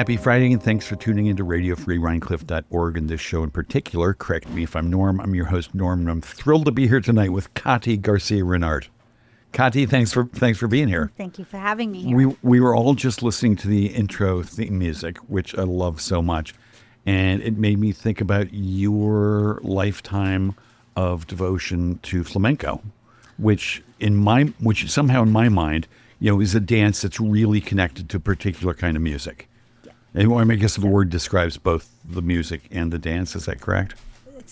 Happy Friday, and thanks for tuning into RadioFreeRhinecliff.org and this show in particular. Correct me if I'm Norm. I'm your host, Norm, and I'm thrilled to be here tonight with Kati Garcia-Renart. Kati, thanks for being here. Thank you for having me here. We were all just listening to the intro theme music, which I love so much, and it made me think about your lifetime of devotion to flamenco, which somehow in my mind, is a dance that's really connected to a particular kind of music. Yeah. And I guess the word describes both the music and the dance. Is that correct?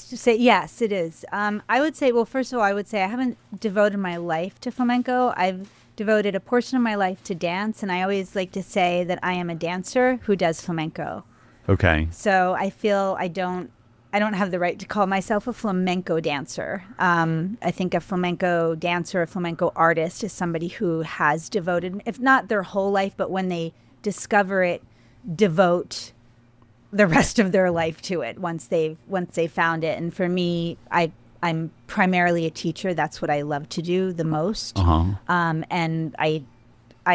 To say yes, it is. I would say, well, first of all, I would say I haven't devoted my life to flamenco. I've devoted a portion of my life to dance, and I always like to say that I am a dancer who does flamenco. Okay. So I feel I don't have the right to call myself a flamenco dancer. I think a flamenco dancer, a flamenco artist is somebody who has devoted, if not their whole life, but when they discover it, devote the rest of their life to it once they found it. And for me, I'm primarily a teacher. That's what I love to do the most. Uh-huh. And I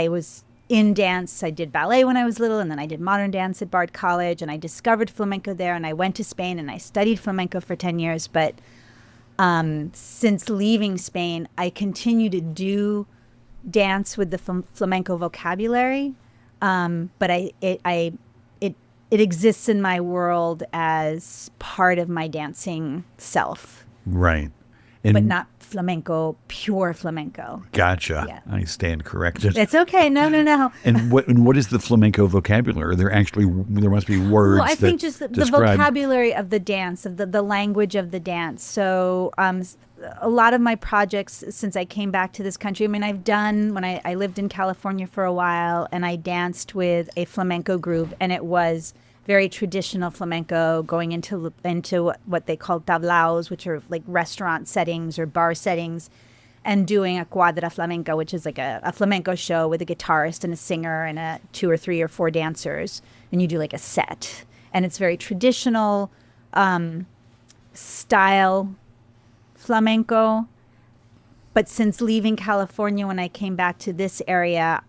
was in dance. I did ballet when I was little, and then I did modern dance at Bard College, and I discovered flamenco there, and I went to Spain and I studied flamenco for 10 years. But since leaving Spain, I continue to do dance with the flamenco vocabulary. But it exists in my world as part of my dancing self. Right. But not flamenco, pure flamenco. Gotcha. Yeah. I stand corrected. It's okay. No. And what is the flamenco vocabulary? There must be words. Well, I think just the vocabulary of the dance, of the language of the dance. So a lot of my projects since I came back to this country, I've done, when I lived in California for a while, and I danced with a flamenco group, and it was very traditional flamenco, going into what they call tablaos, which are like restaurant settings or bar settings, and doing a quadra flamenco, which is like a flamenco show with a guitarist and a singer and a 2 or 3 or 4 dancers, and you do like a set. And it's very traditional style flamenco. But since leaving California, when I came back to this area,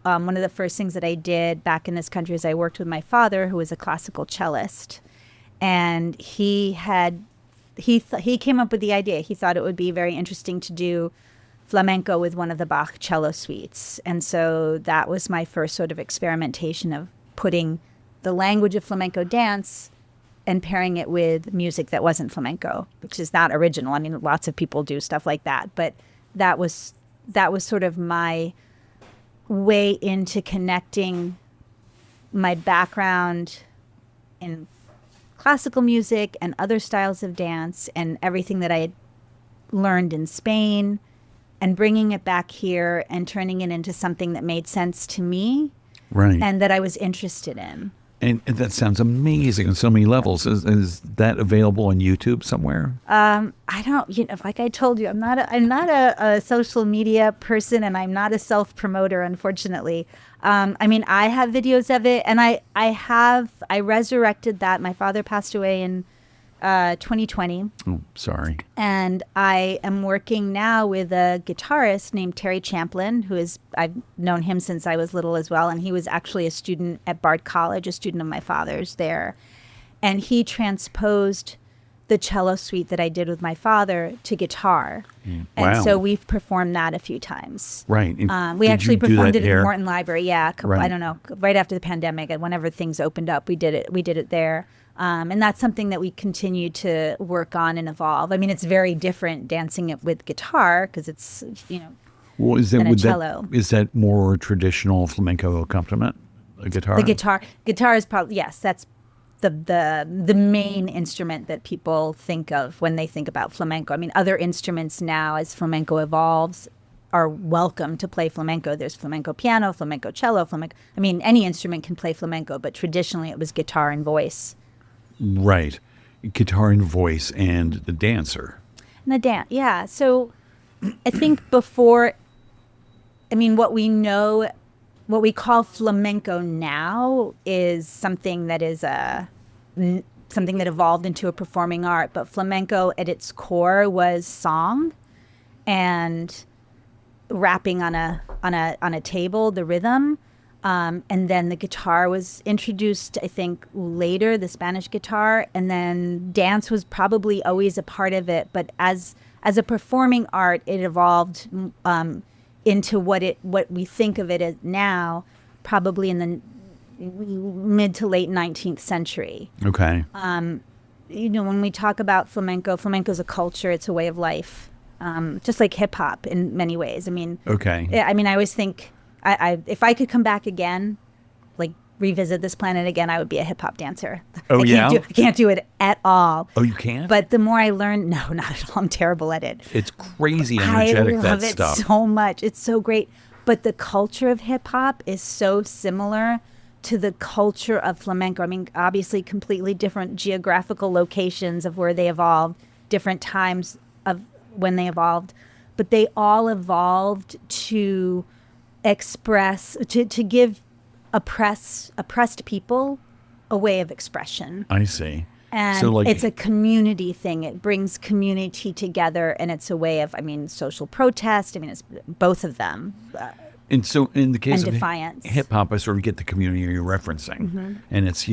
one of the first things that I did back in this country is I worked with my father, who was a classical cellist, and he came up with the idea. He thought it would be very interesting to do flamenco with one of the Bach cello suites, and so that was my first sort of experimentation of putting the language of flamenco dance and pairing it with music that wasn't flamenco, which is not original. Lots of people do stuff like that, but that was sort of my way into connecting my background in classical music and other styles of dance and everything that I had learned in Spain, and bringing it back here and turning it into something that made sense to me, right, and that I was interested in. And that sounds amazing on so many levels. Is that available on YouTube somewhere? I don't, like I told you, I'm not a social media person, and I'm not a self-promoter, unfortunately. I have videos of it, and I resurrected that. My father passed away in 2020. Oh, sorry. And I am working now with a guitarist named Terry Champlin, I've known him since I was little as well. And he was actually a student at Bard College, a student of my father's there. And he transposed the cello suite that I did with my father to guitar. Wow. And so we've performed that a few times. Right. We actually performed it here? at Morton Library. Yeah. Right. I don't know, right after the pandemic, and whenever things opened up, we did it there. And that's something that we continue to work on and evolve. It's very different dancing it with guitar, because it's, well, than a cello. Is that more traditional flamenco accompaniment? A guitar? The guitar is probably, yes, that's the main instrument that people think of when they think about flamenco. Other instruments now, as flamenco evolves, are welcome to play flamenco. There's flamenco piano, flamenco cello, flamenco. Any instrument can play flamenco, but traditionally it was guitar and voice. Right. Guitar and voice and the dancer. And the dance, yeah. So I think before, what we call flamenco now is something that evolved into a performing art. But flamenco at its core was song and rapping on a table, the rhythm. And then the guitar was introduced, I think, later, the Spanish guitar. And then dance was probably always a part of it. But as a performing art, it evolved into what we think of it as now, probably in the mid to late 19th century. Okay. When we talk about flamenco is a culture, it's a way of life, just like hip hop in many ways. I mean, Okay. I always think if I could come back again, like revisit this planet again, I would be a hip hop dancer. Oh, I can't do it at all. Oh, you can't? But the more I learn, no, not at all. I'm terrible at it. It's crazy energetic, I that love it stuff. so much. It's so great. But the culture of hip hop is so similar to the culture of flamenco. I mean, obviously completely different geographical locations of where they evolved, different times of when they evolved, but they all evolved to express, to give oppressed people a way of expression. I see. And So, like- it's a community thing. It brings community together, and it's a way of, social protest. It's both of them. And so in the case And of defiance. hip hop, I sort of get the community you're referencing. Mm-hmm. And it's,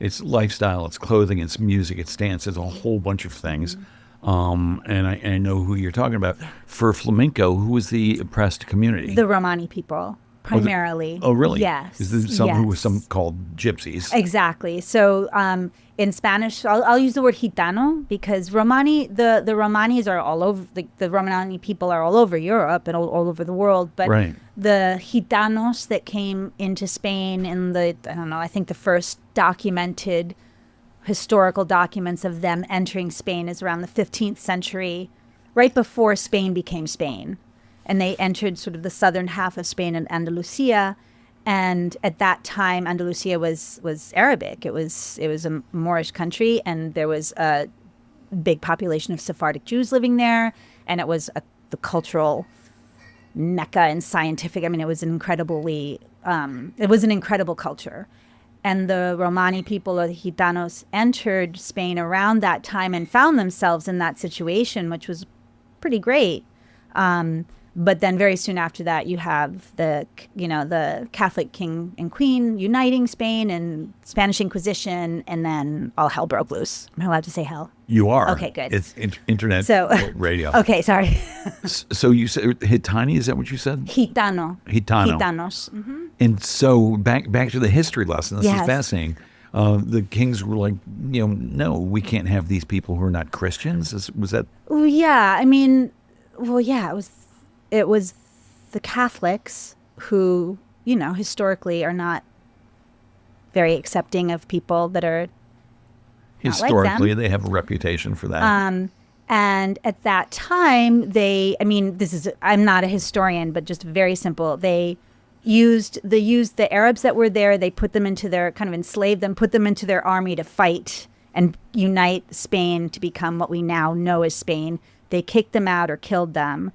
it's lifestyle, it's clothing, it's music, it's dance, it's a whole bunch of things. Mm-hmm. And I know who you're talking about. For flamenco, who was the oppressed community? The Romani people, primarily. Oh, really? Yes. Is there some who was yes. some called gypsies? Exactly. So in Spanish, I'll use the word gitano because Romani, the Romanis are all over, the Romani people are all over Europe and all over the world. But Right. the gitanos that came into Spain in I think the first documented historical documents of them entering Spain is around the 15th century, right before Spain became Spain. And they entered sort of the southern half of Spain and Andalusia. And at that time, Andalusia was Arabic. It was a Moorish country, and there was a big population of Sephardic Jews living there. And it was the cultural mecca and scientific. It was an incredible culture. And the Romani people, or the Gitanos, entered Spain around that time and found themselves in that situation, which was pretty great. But then very soon after that, you have the Catholic king and queen uniting Spain and Spanish Inquisition, and then all hell broke loose. Am I allowed to say hell? You are. Okay, good. It's internet radio. Okay, sorry. So you said Hitani, is that what you said? Gitano. Gitano. Gitanos. Mm-hmm. And so back to the history lesson. This Yes. is fascinating. The kings were like, no, we can't have these people who are not Christians. Was that? Well, yeah. It was the Catholics who, historically are not very accepting of people that are not like them. Historically, they have a reputation for that. And at that time, I'm not a historian, but just very simple. They used the Arabs that were there. They put them enslaved them, put them into their army to fight and unite Spain to become what we now know as Spain. They kicked them out or killed them.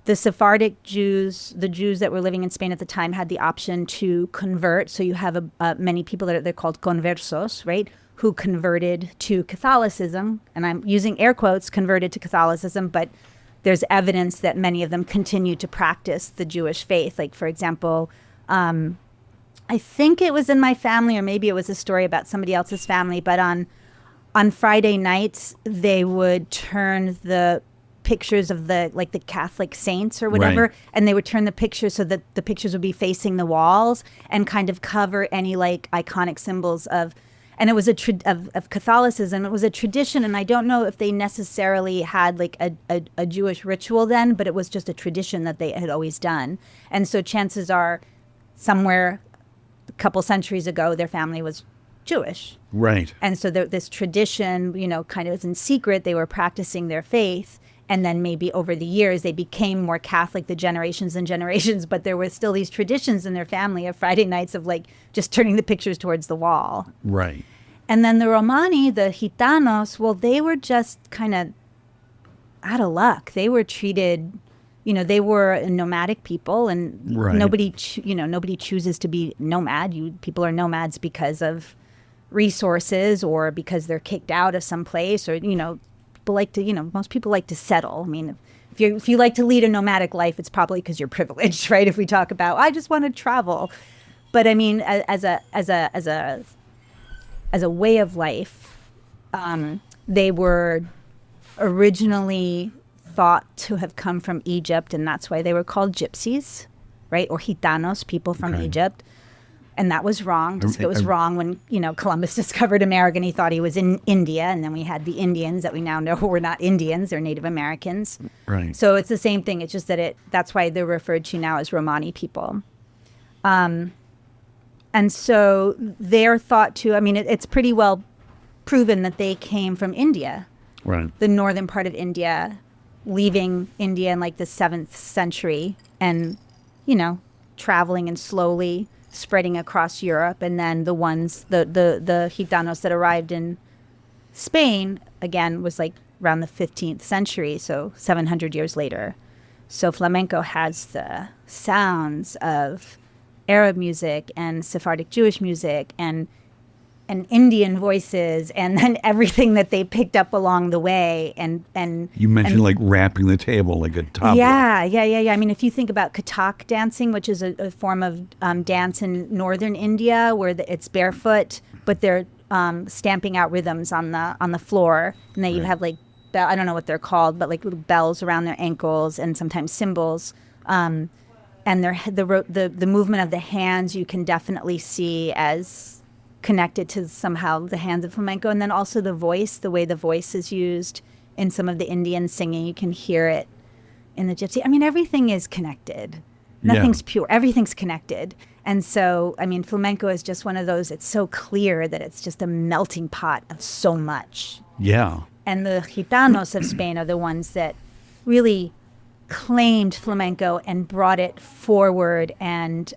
The Sephardic Jews, the Jews that were living in Spain at the time, had the option to convert. So you have many people they're called conversos, right, who converted to Catholicism. And I'm using air quotes, converted to Catholicism, but there's evidence that many of them continue to practice the Jewish faith. Like, for example, I think it was in my family, or maybe it was a story about somebody else's family, but on Friday nights, they would turn the pictures of the Catholic saints or whatever, Right. and they would turn the pictures so that the pictures would be facing the walls and kind of cover any iconic symbols of Catholicism. It was a tradition, and I don't know if they necessarily had a Jewish ritual then, but it was just a tradition that they had always done. And so chances are somewhere a couple centuries ago their family was Jewish. Right. And so this tradition, kind of was in secret. They were practicing their faith. And then maybe over the years, they became more Catholic, the generations and generations. But there were still these traditions in their family of Friday nights of just turning the pictures towards the wall. Right. And then the Romani, the Gitanos, well, they were just kind of out of luck. They were treated, they were a nomadic people, and Right. nobody chooses to be nomad. People are nomads because of resources or because they're kicked out of some place, or most people like to settle. I mean, if you like to lead a nomadic life, it's probably because you're privileged, right? If we talk about, I just want to travel. But I mean, as a way of life, they were originally thought to have come from Egypt, and that's why they were called gypsies, right? Or gitanos, people from Egypt. And that was wrong. It was wrong when, Columbus discovered America and he thought he was in India. And then we had the Indians that we now know were not Indians, they're Native Americans. Right. So it's the same thing. It's just that that's why they're referred to now as Romani people. And so they're thought to, I mean, it's pretty well proven that they came from India. Right. The northern part of India, leaving India in like the 7th century and, traveling and slowly spreading across Europe. And then the Gitanos that arrived in Spain, again, was like around the 15th century, so 700 years later. So flamenco has the sounds of Arab music and Sephardic Jewish music and Indian voices, and then everything that they picked up along the way. And you mentioned like rapping the table like a tabla. Yeah. I mean, if you think about Kathak dancing, which is a form of dance in northern India, where it's barefoot, but they're stamping out rhythms on the floor, and then you have like I don't know what they're called, but like little bells around their ankles and sometimes cymbals. And the movement of the hands you can definitely see as connected to somehow the hands of flamenco, and then also the way the voice is used in some of the Indian singing. You can hear it in the gypsy. I mean, everything is connected. Nothing's pure. Everything's connected. And so, I mean, flamenco is just one of those, it's so clear that it's just a melting pot of so much. Yeah. And the Gitanos of Spain are the ones that really claimed flamenco and brought it forward and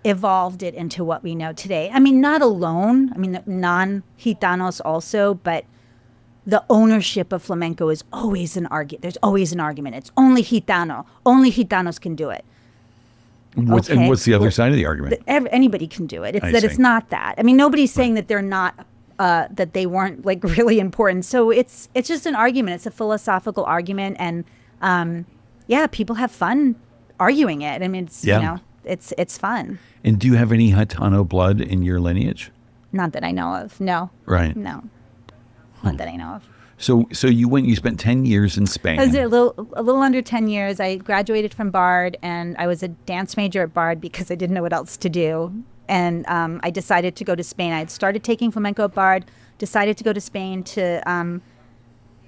evolved it into what we know today. I mean, not alone. I mean, the non-Gitanos also, but the ownership of flamenco is always an argument. There's always an argument. It's only Gitano. Only Gitanos can do it. And what's the other side of the argument? Anybody can do it. It's not that. I mean, nobody's saying that they're not, that they weren't like really important. So it's just an argument. It's a philosophical argument, and people have fun arguing it. I mean, it's fun. And do you have any Gitano blood in your lineage? Not that I know of. No. Right. No. Not that I know of. So you spent 10 years in Spain. I was there a little under 10 years. I graduated from Bard, and I was a dance major at Bard because I didn't know what else to do. And I decided to go to Spain. I had started taking flamenco at Bard, decided to go to Spain to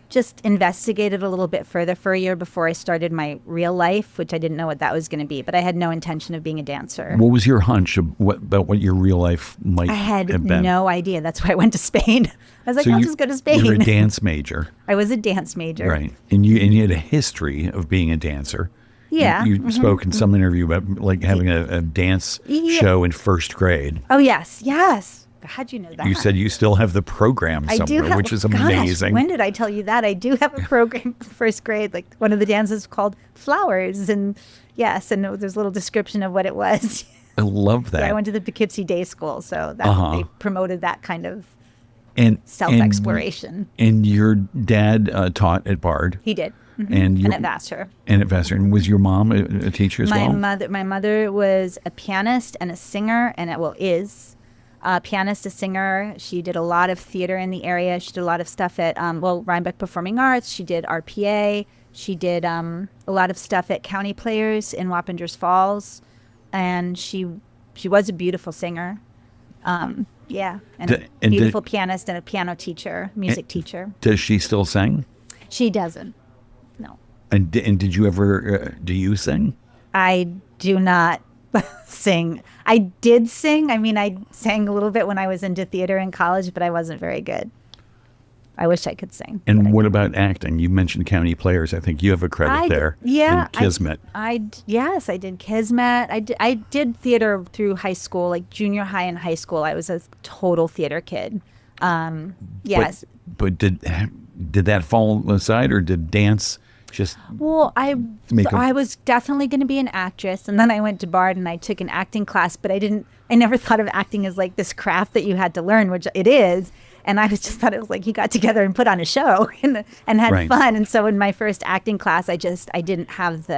just investigate it a little bit further for a year before I started my real life, which I didn't know what that was going to be. But I had no intention of being a dancer. What was your hunch about what your real life might have been? I had no idea. That's why I went to Spain. I was like, I'll just go to Spain. You were a dance major. I was a dance major. Right. And you had a history of being a dancer. Yeah. You spoke in some interview about like having a dance show in first grade. Oh, yes. How'd you know that? You said you still have the program somewhere, which is amazing. When did I tell you that? I do have a program in first grade. Like one of the dances called Flowers. And yes, and there's a little description of what it was. I love that. Yeah, I went to the Poughkeepsie Day School, so they promoted that kind of self-exploration. And your dad taught at Bard. He did. Mm-hmm. And at Vassar. And at Vassar. And was your mom a teacher as well? My mother was a pianist and a singer, and is. Pianist, a singer. She did a lot of theater in the area. She did a lot of stuff at Rhinebeck Performing Arts. She did RPA. She did a lot of stuff at County Players in Wappingers Falls, and she was a beautiful singer. And a beautiful pianist and a piano teacher, music teacher. Does she still sing? She doesn't. No. And did you ever? Do you sing? I do not sing. I did sing. I mean, I sang a little bit when I was into theater in college, but I wasn't very good. I wish I could sing. And what about acting? You mentioned County Players. I think you have a credit there. Yeah. In Kismet. Yes, I did Kismet. I did theater through high school, like junior high and high school. I was a total theater kid. Yes. But did that fall aside, or did dance just? Well, I was definitely going to be an actress, and then I went to Bard and I took an acting class, but I never thought of acting as like this craft that you had to learn, which it is. And I just thought it was like you got together and put on a show and had fun. And so in my first acting class, I didn't have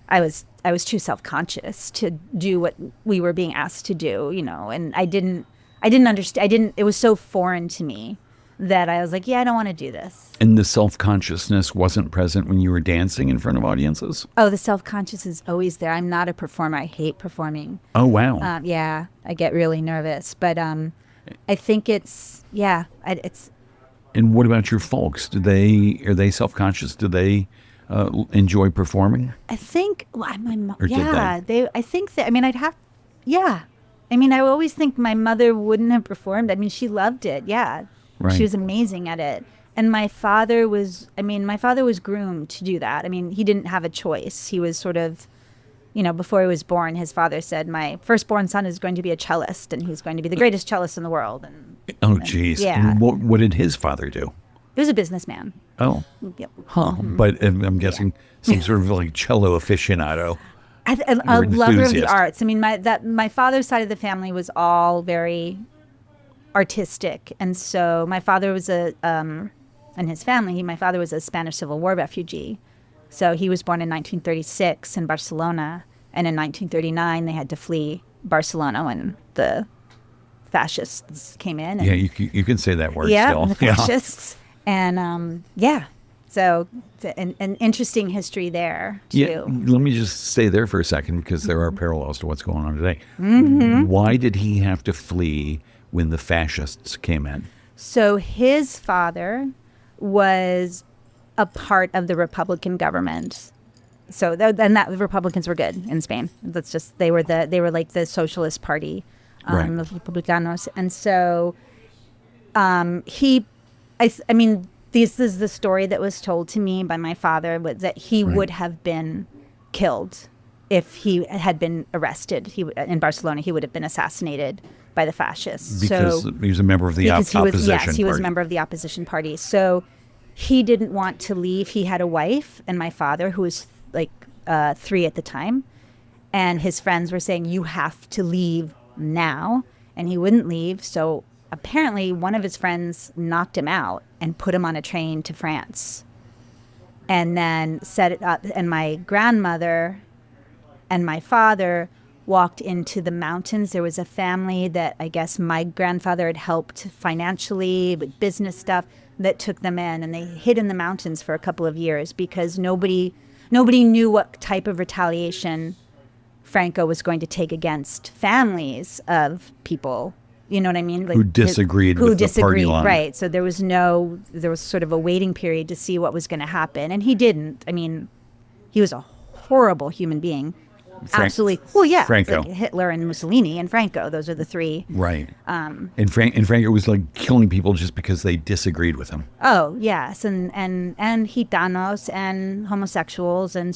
I was I was too self-conscious to do what we were being asked to do, and I didn't understand. It was so foreign to me that I was like, yeah, I don't want to do this. And the self-consciousness wasn't present when you were dancing in front of audiences? Oh, the self-conscious is always there. I'm not a performer. I hate performing. Oh, wow. Yeah, I get really nervous. But I think it's. And what about your folks? Are they self-conscious? Do they enjoy performing? I think, well, my mom, Or did yeah, I think that, I always think my mother wouldn't have performed. I mean, she loved it. Yeah. Right. She was amazing at it. And my father was groomed to do that. I mean, he didn't have a choice. He was sort of, before he was born, his father said, my firstborn son is going to be a cellist and he's going to be the greatest cellist in the world. Oh, geez. Yeah. And what did his father do? He was a businessman. Oh. Yep. Huh. But I'm guessing some sort of like cello aficionado. A lover of the arts. I mean, my father's side of the family was all very artistic, and so my father was and his family. My father was a Spanish Civil War refugee, so he was born in 1936 in Barcelona, and in 1939 they had to flee Barcelona when the fascists came in. And, Yeah, you can say that word yeah, still. the fascists, and so an interesting history there too. Yeah, let me just stay there for a second because there are parallels to what's going on today. Why did he have to flee when the fascists came in? So his father was a part of the Republican government. So and that Republicans were good in Spain. That's just they were like the Socialist Party, Right. the Republicanos, and so this is the story that was told to me by my father, was that he Right. would have been killed if he had been arrested. In Barcelona, he would have been assassinated by the fascists. Because he was a member of the opposition Yes, he was a party. member of the opposition party. So he didn't want to leave. He had a wife and my father, who was like 3 at the time. And his friends were saying, you have to leave now. And he wouldn't leave. So apparently one of his friends knocked him out and put him on a train to France. And then set it up. And my grandmother and my father walked into the mountains. There was a family that I guess my grandfather had helped financially with business stuff that took them in, and they hid in the mountains for a couple of years because nobody knew what type of retaliation Franco was going to take against families of people. You know what I mean? Like, Who disagreed with the party line. Right. So there was sort of a waiting period to see what was going to happen. And he didn't. I mean, he was a horrible human being. Absolutely. Well, yeah. Franco. Like Hitler and Mussolini and Franco. Those are the three. Right. And Franco was like killing people just because they disagreed with him. Oh, yes. And gitanos and homosexuals. And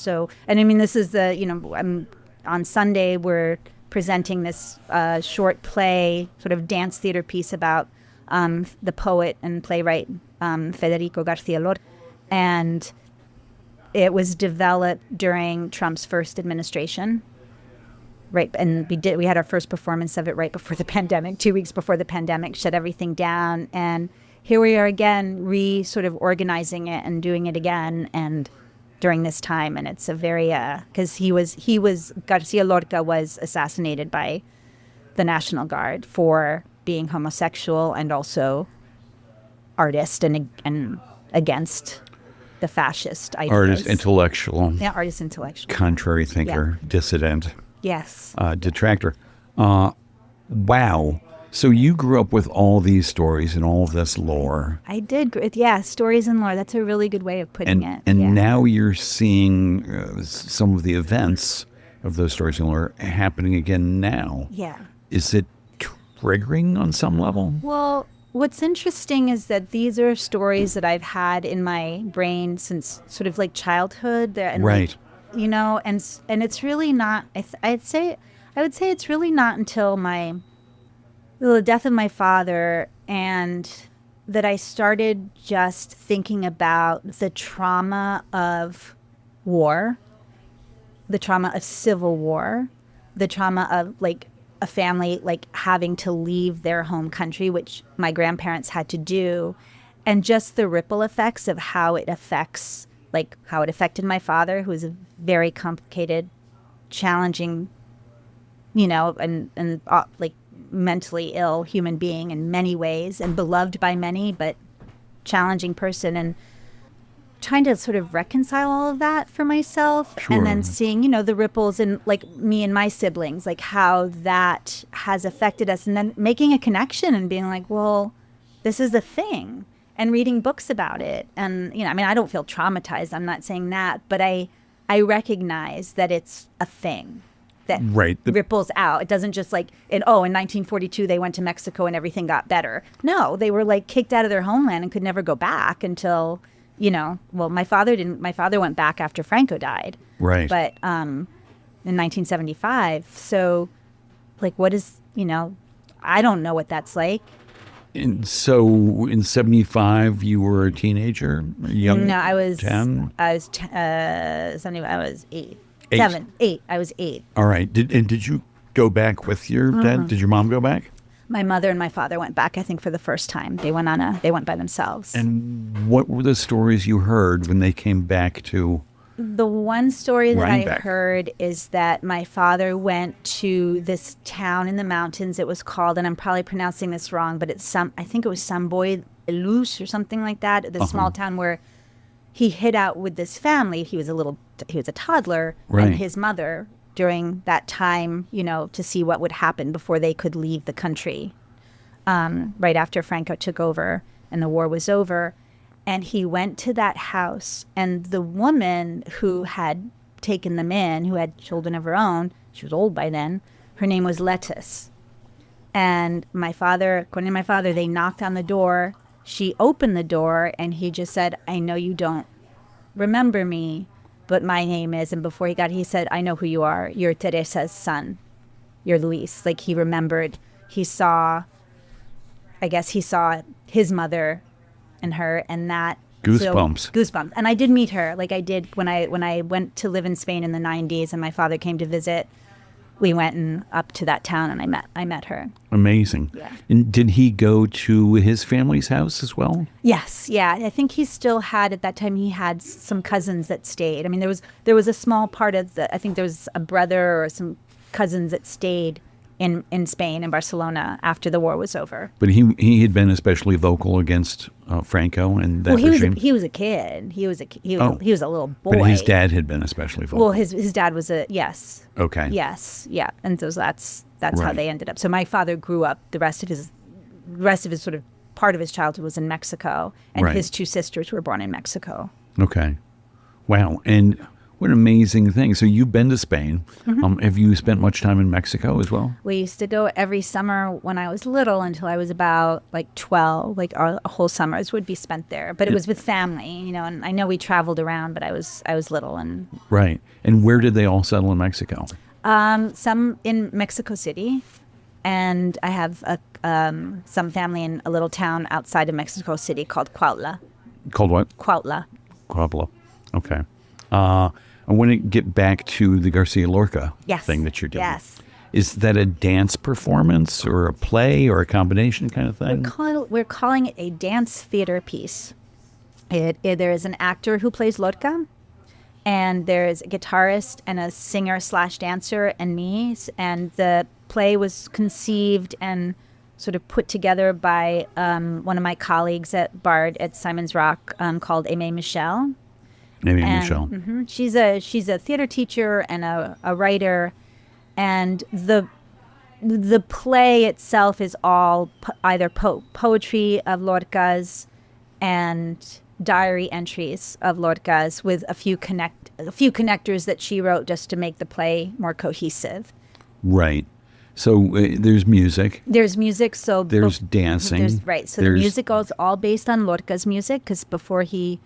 I mean, this is on Sunday, we're presenting this short play, sort of dance theater piece about the poet and playwright Federico Garcia Lorca. And it was developed during Trump's first administration, right? And we had our first performance of it right before the pandemic, 2 weeks before the pandemic shut everything down. And here we are again, sort of organizing it and doing it again, and during this time. And it's a very because Garcia Lorca was assassinated by the National Guard for being homosexual and also artist and against the fascist ideas. Artist, intellectual. Yeah, artist, intellectual. Contrary thinker, dissident. Yes. Detractor. Wow. So you grew up with all these stories and all of this lore. I did. Yeah, stories and lore. That's a really good way of putting it. And yeah. now you're seeing some of the events of those stories and lore happening again now. Yeah. Is it triggering on some level? Well, what's interesting is that these are stories that I've had in my brain since sort of like childhood. And right. And it's really not. I would say it's really not until the death of my father and that I started just thinking about the trauma of war, the trauma of civil war, the trauma of like a family like having to leave their home country, which my grandparents had to do, and just the ripple effects of how it affected my father, who was a very complicated challenging, and like mentally ill human being in many ways, and beloved by many, but challenging person, and trying to sort of reconcile all of that for myself. Sure. And then seeing, the ripples in like me and my siblings, like how that has affected us, and then making a connection and being like, well, this is a thing, and reading books about it. And, I don't feel traumatized. I'm not saying that, but I recognize that it's a thing that ripples out. It doesn't just like, in 1942, they went to Mexico and everything got better. No, they were like kicked out of their homeland and could never go back until, well, my father didn't. My father went back after Franco died. Right. But in 1975. So, like, what is, I don't know what that's like. And so in 75, you were a teenager? Young? No, I was 10? I was 75. I was 8. 7, 8. I was 8. All right. Did you go back with your dad? Did your mom go back? My mother and my father went back, I think, for the first time. They went by themselves. And what were the stories you heard when they came back to? The one story that I Rhinebeck? heard is that my father went to this town in the mountains. It was called, and I'm probably pronouncing this wrong, but I think it was Samboy Elus or something like that. The small town where he hid out with this family. He was a toddler, Right. and his mother during that time, to see what would happen before they could leave the country. Right after Franco took over and the war was over. And he went to that house, and the woman who had taken them in, who had children of her own, she was old by then, her name was Lettuce. And according to my father, they knocked on the door. She opened the door, and he just said, I know you don't remember me, but my name is. And before he said, I know who you are. You're Teresa's son. You're Luis. Like, he remembered. He saw his mother and her, and that goosebumps. And I did meet her, like I did when I went to live in Spain in the 90s, and my father came to visit. We went up to that town, and I met her. Amazing. Yeah. And did he go to his family's house as well? Yes, yeah. I think he still had, at that time, he had some cousins that stayed. I mean, there was a small part of I think there was a brother or some cousins that stayed in Spain, in Barcelona, after the war was over. But he had been especially vocal against Franco and that regime. He was a kid. He was a little boy. But his dad had been especially vocal. Well, his dad was yes. Okay. Yes, yeah, and so that's how Right. they ended up. So my father grew up. The rest of his sort of part of his childhood was in Mexico, and Right. his two sisters were born in Mexico. Okay. Wow. And what an amazing thing. So you've been to Spain. Have you spent much time in Mexico as well? We used to go every summer when I was little until I was about like 12. Like our whole summers would be spent there, but it was with family, And I know we traveled around, but I was little, and Right. And where did they all settle in Mexico? some in Mexico City, and I have some family in a little town outside of Mexico City called Cuautla. Called what? Cuautla. Cuautla. Okay. I want to get back to the Garcia Lorca Yes. thing that you're doing. Yes. Is that a dance performance or a play or a combination kind of thing? We're calling it a dance theater piece. There is an actor who plays Lorca, and there's a guitarist and a singer/dancer and me. And the play was conceived and sort of put together by one of my colleagues at Bard at Simon's Rock called Aimee Michel. Maybe And, Michelle. She's a theater teacher and a writer, and the play itself is all either poetry of Lorca's and diary entries of Lorca's with a few connectors that she wrote just to make the play more cohesive. Right. So there's music. There's music, so There's dancing. So the music is all based on Lorca's music, because before he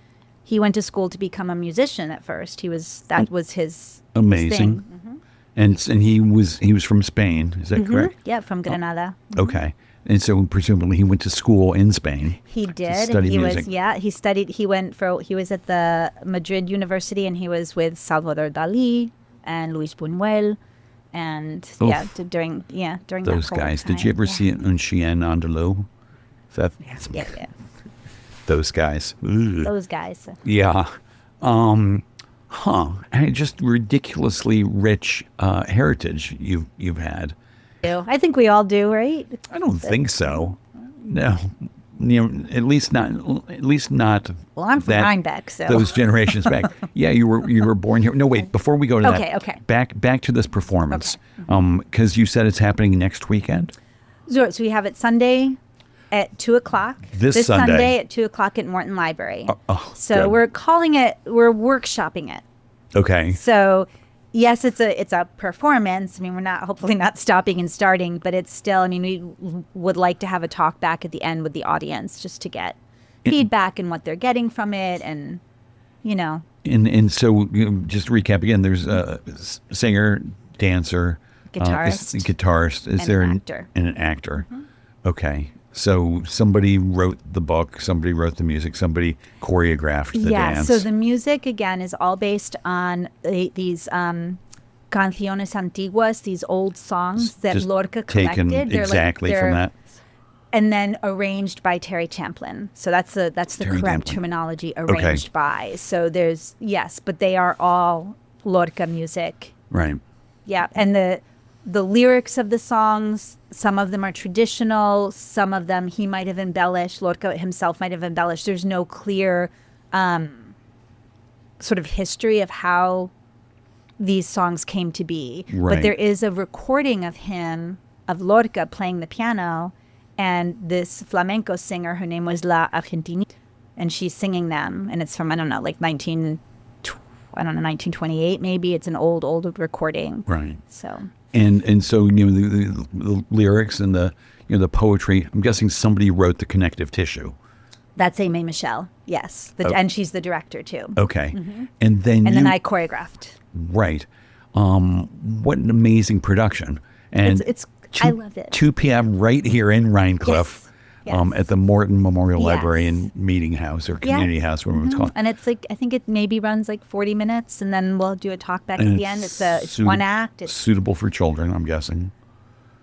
went to school to become a musician at first. That was his Amazing. thing. And he was from Spain. Is that correct? Yeah, from Granada. Okay. And so presumably he went to school in Spain. He did. To study he music. he studied. He was at the Madrid University, and he was with Salvador Dali and Luis Buñuel, and during that Those whole guys. time. Did you ever see Un Chien Andalou? Yeah. Those guys. Ugh. Those guys. Yeah. And just ridiculously rich heritage you've had. I think we all do, right? I don't think so. No, at least not. At least not. Well, I'm from that- Rhinebeck, so. those generations back. Yeah, you were born here. No, wait. Before we go to that, Okay. Back to this performance, because you said it's happening next weekend. So we have it Sunday at 2:00. This Sunday. Sunday at 2:00 at Morton Library. So good. we're workshopping it. Okay. So yes, it's a performance. I mean, we're hopefully not stopping and starting, but it's still, I mean, we would like to have a talk back at the end with the audience just to get feedback and what they're getting from it, and And so just to recap again, there's a singer, dancer, guitarist. Is and there an actor. And an actor? Okay. So somebody wrote the book, somebody wrote the music, somebody choreographed the dance. So the music, again, is all based on these canciones antiguas, these old songs that Just Lorca taken collected. exactly from that. And then arranged by Terry Champlin. So that's the Terry correct Champlin. terminology, arranged by. So there's, but they are all Lorca music. Right. Yeah, and the lyrics of the songs, some of them are traditional, some of them he might have embellished, Lorca himself might have embellished. There's no clear sort of history of how these songs came to be. Right. But there is a recording of him, of Lorca playing the piano, and this flamenco singer, her name was La Argentina, and she's singing them, and it's from, I don't know, like 1928 maybe. It's an old recording. Right. So. And so the lyrics and the the poetry. I'm guessing somebody wrote the connective tissue. That's Aimee Michelle. Yes, and she's the director too. Okay. And then And then I choreographed. Right. What an amazing production. And It's I love it. 2 p.m. right here in Rhinecliff. Yes. At the Morton Memorial Yes. Library and Meeting House or Community House, whatever it's called. And it's like, I think it maybe runs like 40 minutes, and then we'll do a talk back And at the end. It's one act. It's suitable for children, I'm guessing.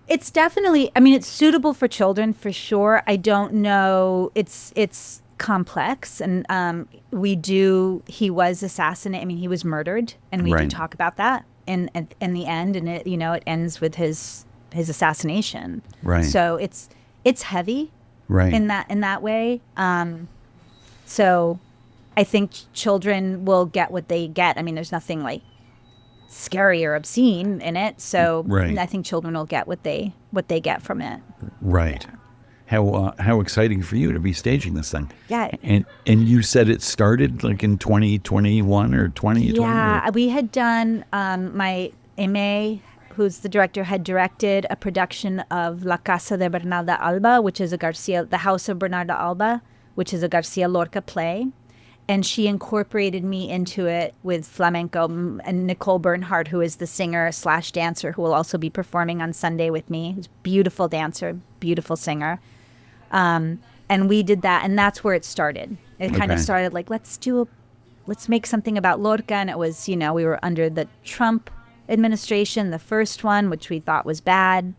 It's definitely, I mean, it's suitable for children for sure. I don't know. It's complex. And he was assassinated. I mean, he was murdered. And we do Right. talk about that in the end. And it, it ends with his assassination. Right. So it's heavy Right. in that way. So I think children will get what they get. I mean, there's nothing like scary or obscene in it. So Right. I think children will get what they get from it. Right. How exciting for you to be staging this thing. Yeah. And you said it started like in 2021 or 2020? Yeah, we had done, my Aimee, who's the director, had directed a production of La Casa de Bernarda Alba, which is the House of Bernarda Alba, which is a Garcia Lorca play. And she incorporated me into it with flamenco, and Nicole Bernhardt, who is the singer/dancer, who will also be performing on Sunday with me. Who's a beautiful dancer, beautiful singer. And we did that, and that's where it started. It kind of Okay. started like, let's make something about Lorca, and it was, we were under the Trump administration, the first one, which we thought was bad.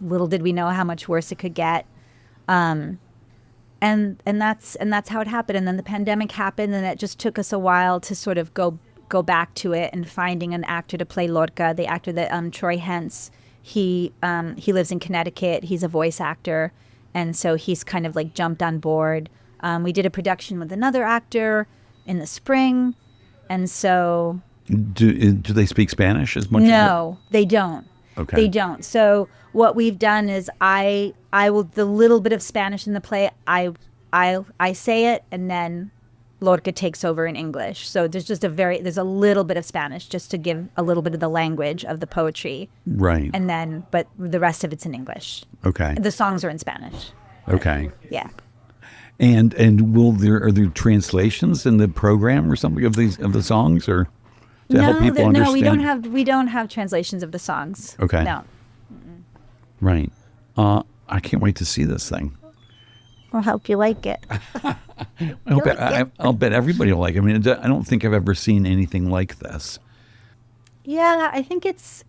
Little did we know how much worse it could get. And that's how it happened. And then the pandemic happened, and it just took us a while to sort of go back to it and finding an actor to play Lorca. The actor that Troy Hentz, he lives in Connecticut. He's a voice actor, and so he's kind of like jumped on board. We did a production with another actor in the spring, and so Do they speak Spanish as much? no, they don't. Okay. They don't. So what we've done is I will, the little bit of Spanish in the play, I say it, and then Lorca takes over in English. So there's a little bit of Spanish just to give a little bit of the language of the poetry. Right. And then, but the rest of it's in English. Okay. The songs are in Spanish. Okay. Yeah. And are there translations in the program or something of the songs, or to help people understand? No, we don't have translations of the songs. Okay. No. Right. I can't wait to see this thing. I'll help you like it. I'll bet everybody will like it. I mean, I don't think I've ever seen anything like this. Yeah, I think it's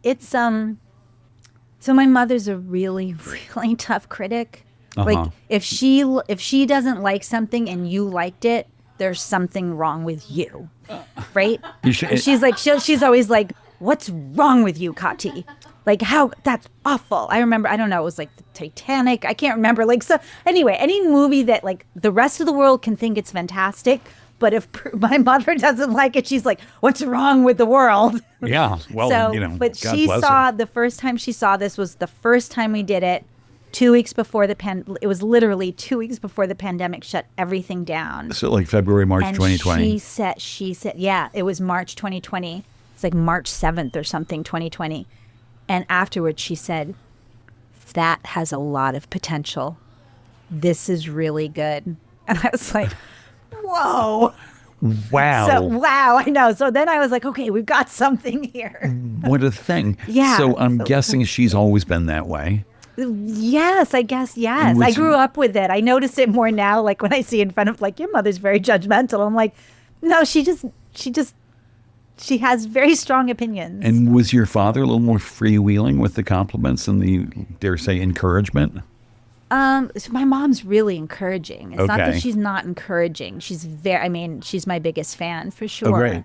so my mother's a really, really tough critic. Uh-huh. Like if she doesn't like something and you liked it, there's something wrong with you, right? should- And she's like, she's always like, what's wrong with you, Kati? Like, how, that's awful. I remember, I don't know, it was like the Titanic. I can't remember. Like, so anyway, any movie that like the rest of the world can think it's fantastic, but if my mother doesn't like it, she's like, what's wrong with the world? Yeah. Well, So, but God she bless saw, her. the first time she saw this was the first time we did it, 2 weeks before it was literally 2 weeks before the pandemic shut everything down. So like February, March And 2020. she said, yeah, it was March 2020. It's like March 7th or something, 2020. And afterwards she said, that has a lot of potential. This is really good. And I was like, whoa. Wow. So, wow, I know. So then I was like, okay, we've got something here. What a thing. Yeah. So I'm guessing she's always been that way. Yes, I guess, yes. was- I grew up with it. I notice it more now, like when I see in front of, like, your mother's very judgmental. I'm like, no, she has very strong opinions. And was your father a little more freewheeling with the compliments and the, dare say, encouragement? So my mom's really encouraging. It's not Okay. that she's not encouraging. She's very, I mean, she's my biggest fan for sure. Oh, great.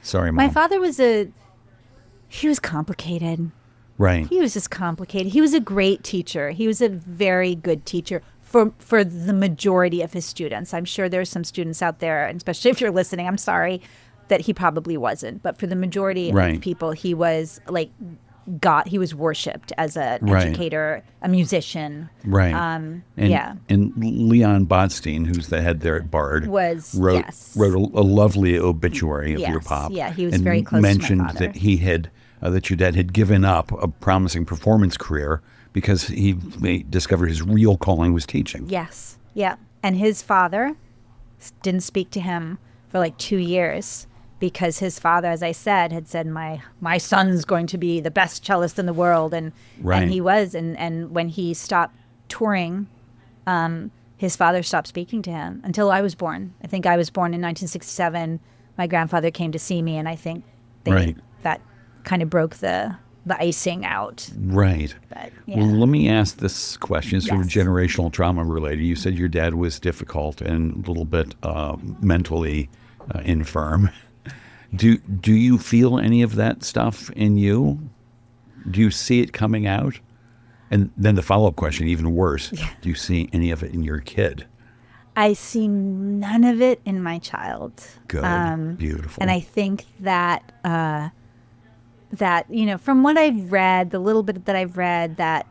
Sorry, Mom. My father was he was complicated. Right. He was just complicated. He was a great teacher. He was a very good teacher for the majority of his students. I'm sure there's some students out there, and especially if you're listening, I'm sorry, that he probably wasn't. But for the majority Right. of people, he was like he was worshipped as an Right. educator, a musician. Right. And, And Leon Botstein, who's the head there at Bard, Was- wrote yes. a lovely obituary of your Yes, pop. yeah, he was and very close to my mentioned father. that he had that your dad had given up a promising performance career because he discovered his real calling was teaching. Yes. Yeah. And his father didn't speak to him for like 2 years because his father, as I said, had said, my son's going to be the best cellist in the world. And Right. and he was. And when he stopped touring, his father stopped speaking to him until I was born. I think I was born in 1967. My grandfather came to see me, and I think Right. that kind of broke the icing out. Right. But, yeah. Well, let me ask this question. It's sort of Yes. generational trauma related. You said your dad was difficult and a little bit mentally infirm. Do you feel any of that stuff in you? Do you see it coming out? And then the follow-up question, even worse, do you see any of it in your kid? I see none of it in my child. Good. Beautiful. And I think that from what I've read, the little bit that I've read, that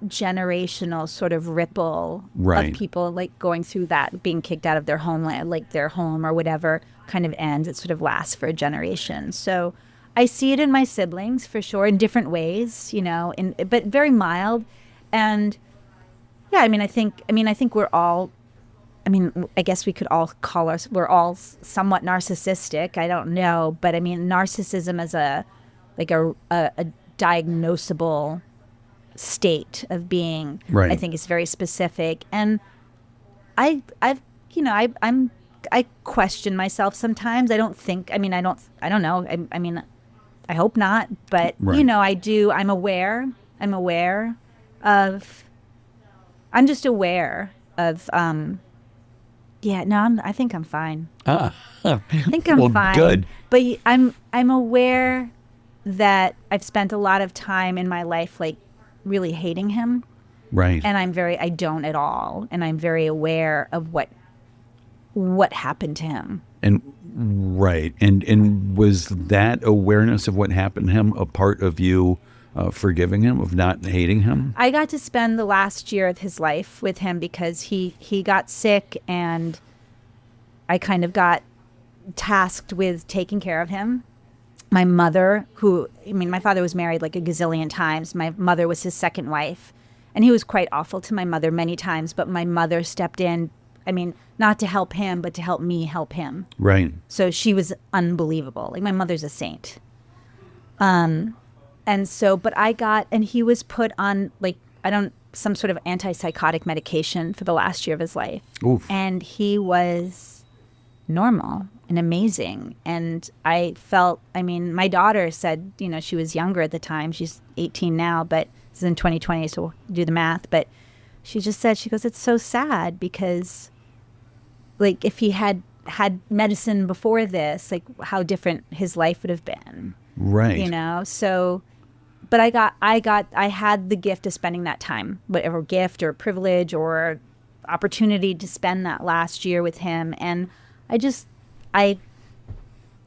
generational sort of ripple Right. of people like going through that, being kicked out of their homeland, like their home or whatever, kind of ends. It sort of lasts for a generation. So I see it in my siblings for sure, in different ways, but very mild. And yeah, I think we're all. I guess we could all call we're all somewhat narcissistic. I don't know, but narcissism as a diagnosable state of being, Right. I think is very specific. And I question myself sometimes. I don't think, I don't know. I hope not, but Right. I do. I'm just aware of, yeah, no, I think I'm fine. I think I'm fine. Good. But I'm aware that I've spent a lot of time in my life like really hating him, Right. and I don't at all, and I'm very aware of what happened to him. And right. And was that awareness of what happened to him a part of you forgiving him, of not hating him? I got to spend the last year of his life with him because he got sick, and I kind of got tasked with taking care of him. My mother, my father was married like a gazillion times. My mother was his second wife, and he was quite awful to my mother many times, but my mother stepped in, not to help him, but to help me help him. Right. So she was unbelievable. Like, my mother's a saint. And he was put on some sort of antipsychotic medication for the last year of his life. Oof. And he was normal and amazing. And I felt, my daughter said, she was younger at the time. She's 18 now, but this is in 2020, so we'll do the math. But she just said, she goes, it's so sad because, like, if he had had medicine before this, like how different his life would have been. Right. You know, so, but I had the gift of spending that time, whatever gift or privilege or opportunity to spend that last year with him. And I just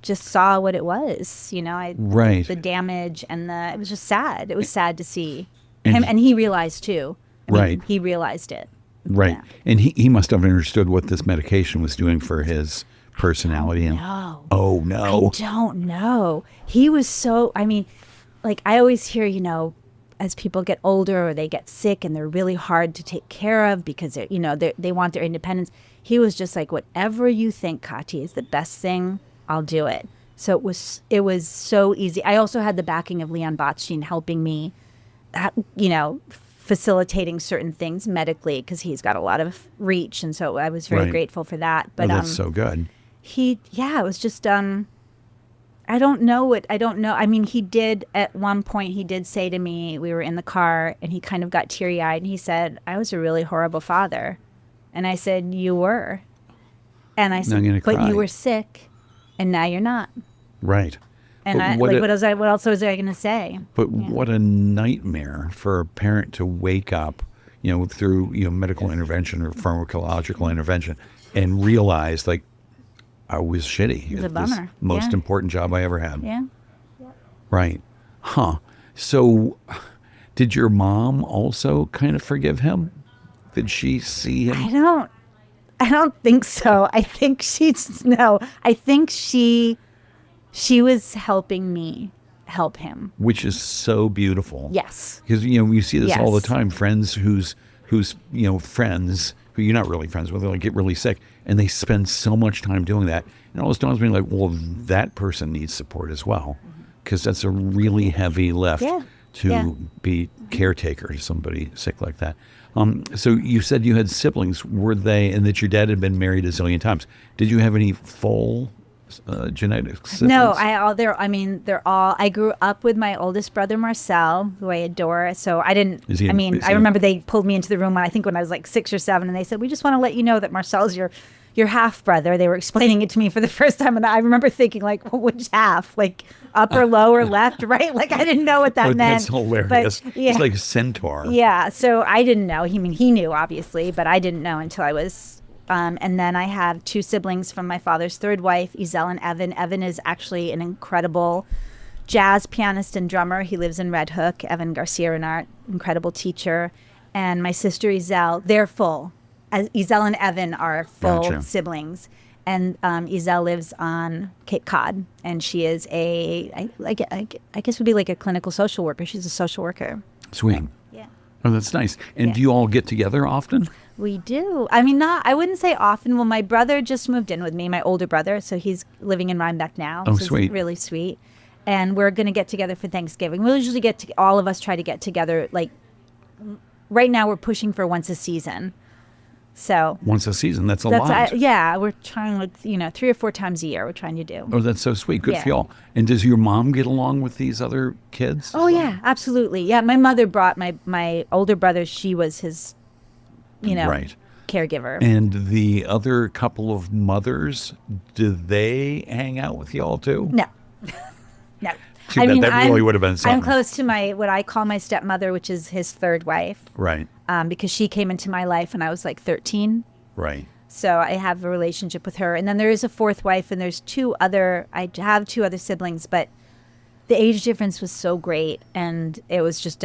saw what it was, you know, Right. the damage and it was just sad. It was sad to see And him. And he realized too. I mean, Right. he realized it. Right. Yeah. And he must have understood what this medication was doing for his personality. No. Oh, no. I don't know. He was so, I mean, like I always hear, you know, as people get older or they get sick and they're really hard to take care of because they're, you know, they want their independence. He was just like, whatever you think, Kati, is the best thing, I'll do it. So it was so easy. I also had the backing of Leon Botstein helping me, you know, facilitating certain things medically because he's got a lot of reach. And so I was very Right. grateful for that. But That's so good. it was just I don't know. I mean, he did at one point, he did say to me, we were in the car and he kind of got teary eyed and he said, I was a really horrible father. And I said, you were. And I Now I'm said, gonna but cry. you were sick and now you're not. Right. And But what else was I going to say? But what a nightmare for a parent to wake up, you know, through, you know, medical intervention or pharmacological intervention and realize, like, I was shitty. It's a This bummer. most Yeah. important job I ever had. Yeah. Right. Huh. So did your mom also kind of forgive him? Did she see him? I don't think so. I think I think she was helping me help him. Which is so beautiful. Yes. Because, you know, you see this all the Yes. time. Friends whose you know, friends who you're not really friends with, they like get really sick and they spend so much time doing that. And all this times being like, well, that person needs support as well. Because that's a really heavy lift Yeah. to Yeah. be caretaker to somebody sick like that. So you said you had siblings. Were they, and that your dad had been married a zillion times. Did you have any full genetic siblings? No, they're all, I grew up with my oldest brother, Marcel, who I adore. So I didn't, Is he- is I he- remember they pulled me into the room, when I was like 6 or 7, and they said, we just want to let you know that Marcel's your half brother. They were explaining it to me for the first time. And I remember thinking like, well, which half? Like upper, lower, left, right? Like I didn't know what that Oh, meant. that's hilarious. But, yeah. It's like a centaur. Yeah, so I didn't know. He knew, obviously, but I didn't know until I was. And then I have 2 siblings from my father's third wife, Isel and Evan. Evan is actually an incredible jazz pianist and drummer. He lives in Red Hook. Evan Garcia-Renart, incredible teacher. And my sister Isel, they're full. Isel and Evan are full Gotcha. siblings. And Isel lives on Cape Cod, and she is I guess would be like a clinical social worker. She's a social worker. Sweet. Yeah. Oh, that's nice. And Yeah. do you all get together often? We do. I mean, I wouldn't say often. Well, my brother just moved in with me, my older brother. So he's living in Rhinebeck now. Oh, so it's sweet. really sweet. And we're going to get together for Thanksgiving. We'll usually all of us try to get together. Like right now we're pushing for once a season. So Once a season. That's a lot. we're trying like, 3 or 4 times a year we're trying to do. Oh, that's so sweet. Good Yeah. for y'all. And does your mom get along with these other kids? Oh yeah, absolutely. Yeah, my mother brought my older brother. She was his, Right. caregiver. And the other couple of mothers, do they hang out with y'all too? No, no. Too bad. That really would have been something. I'm close to what I call my stepmother, which is his third wife, Right. because she came into my life when I was like 13. Right. So I have a relationship with her. And then there is a fourth wife, and there's I have 2 other siblings, but the age difference was so great. And it was just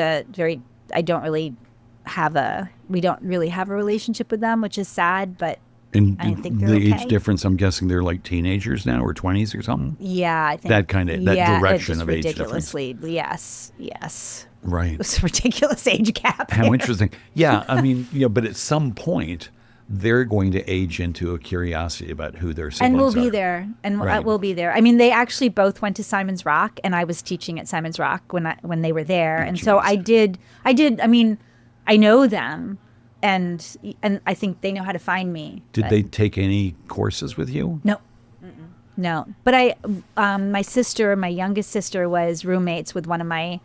we don't really have a relationship with them, which is sad, but And I think they're the okay. age difference, I'm guessing they're like teenagers now or 20s or something? yeah, I think That direction it's of age difference. ridiculously, yes. Right. It's a ridiculous age gap. How here. interesting. Yeah, I mean, but at some point, they're going to age into a curiosity about who their siblings And we'll are. be there. And Right. we'll be there. I mean, they actually both went to Simon's Rock, and I was teaching at Simon's Rock when they were there. And so I did. I mean, I know them, and I think they know how to find me. Did but they take any courses with you? No. No. But my youngest sister was roommates with one of my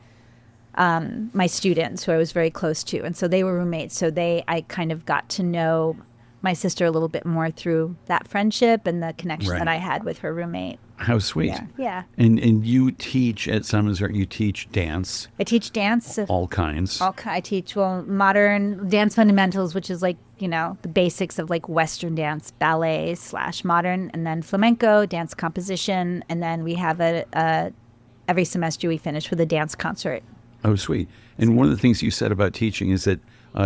students who I was very close to. And so they were roommates. So I kind of got to know my sister a little bit more through that friendship and the connection Right. that I had with her roommate. How sweet. Yeah. Yeah. And you teach at Simon's Art, you teach dance, I teach dance. all kinds. I teach, well, modern dance fundamentals, which is like, the basics of like Western dance, ballet / modern, and then flamenco, dance composition. And then we have every semester we finish with a dance concert. Oh, sweet. And one of the things you said about teaching is that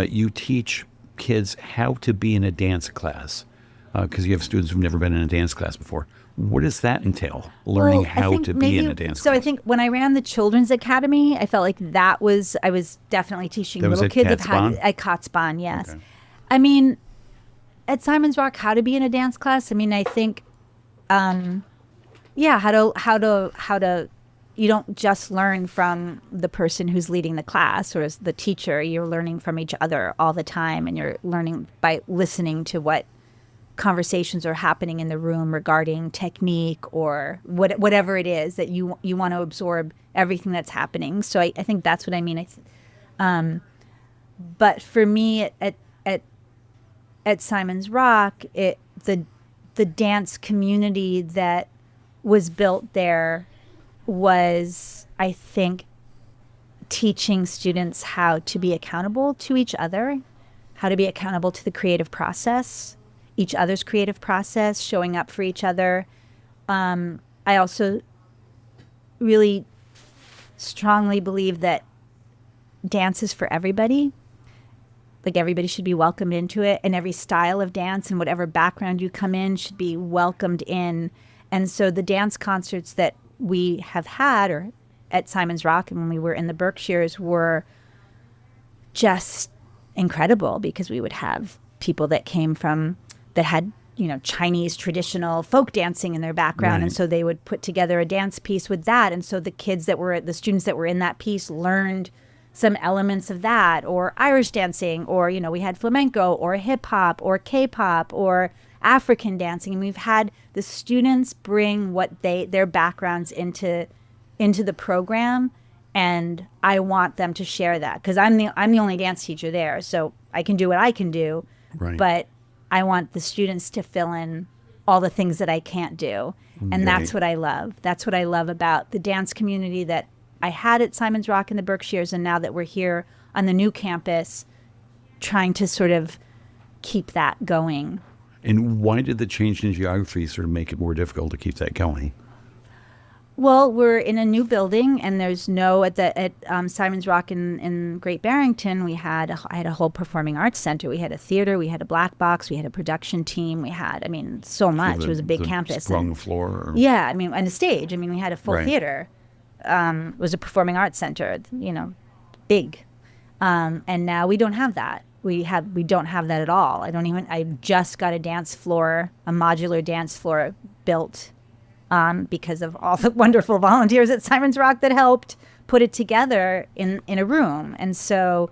you teach kids how to be in a dance class, because you have students who've never been in a dance class before. What does that entail? Learning Well, I how think to be maybe- in a dance So class. I think when I ran the Children's Academy, I felt like I was definitely teaching That was little at kids Katzbahn? at Katzbahn, yes. Okay. I mean, at Simon's Rock, how to be in a dance class. I mean, I think, how to, you don't just learn from the person who's leading the class or as the teacher. You're learning from each other all the time, and you're learning by listening to what conversations are happening in the room regarding technique or whatever it is that you want to absorb everything that's happening. So I think that's what I mean. But for me at Simon's Rock, the dance community that was built there was, I think, teaching students how to be accountable to each other, how to be accountable to the creative process, each other's creative process, showing up for each other. I also really strongly believe that dance is for everybody. Like everybody should be welcomed into it, and every style of dance and whatever background you come in should be welcomed in. And so the dance concerts that we have had or at Simon's Rock and when we were in the Berkshires were just incredible, because we would have people that came from that had Chinese traditional folk dancing in their background. Right. And so they would put together a dance piece with that. And so the students that were in that piece learned some elements of that, or Irish dancing, or, we had flamenco or hip hop or K-pop or African dancing. And we've had the students bring their backgrounds into the program. And I want them to share that, because I'm the only dance teacher there. So I can do what I can do. Right. But I want the students to fill in all the things that I can't do. And that's what I love. That's what I love about the dance community that I had at Simon's Rock in the Berkshires, and now that we're here on the new campus, trying to sort of keep that going. And why did the change in geography sort of make it more difficult to keep that going? Well, we're in a new building, and there's at Simon's Rock in Great Barrington, I had a whole performing arts center. We had a theater, we had a black box, we had a production team, we had, so much. It was a big campus. Sprung floor? Or? Yeah, and a stage. We had a full Right. theater. It was a performing arts center, big. And now we don't have that. We don't have that at all. I just got a modular dance floor built because of all the wonderful volunteers at Simon's Rock that helped put it together in a room. And so